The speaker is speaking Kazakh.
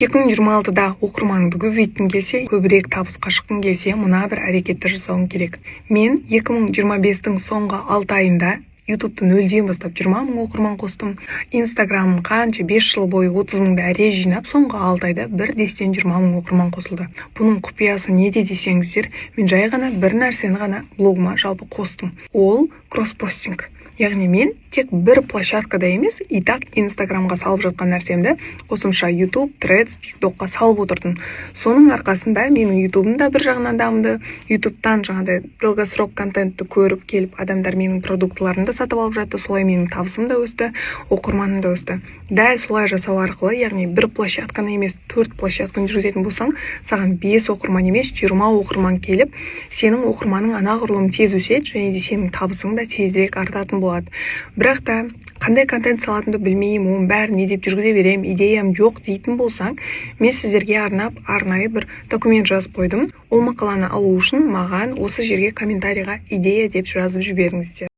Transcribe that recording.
2026-да оқырманыңды көбейткің келсе, көбірек табысқа шыққың келсе, мына бір әрекетті жасауың керек. Мен 2025-тің соңғы 6 айында YouTube-ты нөлден бастап 20 мың оқырман қостым. Instagram қанша 5 жыл бойы 30 мыңды әре жинап, соңғы 6 айда 1-ден 20 мың оқырман қосылды. Бұның құпиясы неде десеңіздер, мен жай ғана бір нәрсені ғана блогыма жалпы қостым. Ол кросспостинг. Яғни мен тек бір площадкада емес, и так Instagramға салып жатқан нәрсемді қосымша YouTube, Threads, TikTokқа салып отырдым. Соның арқасында менің YouTube'ым да бір жағынан дамды. YouTube'тан жаңағыдай долгосрок контентті көріп келіп, адамдар менің продуктыларымды сатып алып жатты. Солай менің табысым да өсті, оқырманым да өсті. Дәл солай жасау арқылы, яғни бір площадканы емес, 4 площадканы жүргізетін болсаң, саған 5 оқырман емес, 20 оқырман келіп, сенің оқырманың анағұрлым тез өседі, және де сенің табысың да тезірек артатын болады. Бірақ та қандай контент салатынды білмеймін, оның бәрін не деп жүргізе берем, идеям жоқ дейтін болсаң, мен сіздерге арнап арнайы бір документ жазып қойдым. Ол мақаланы алу үшін маған осы жерге комментарийға идея деп жазып жіберіңіздер.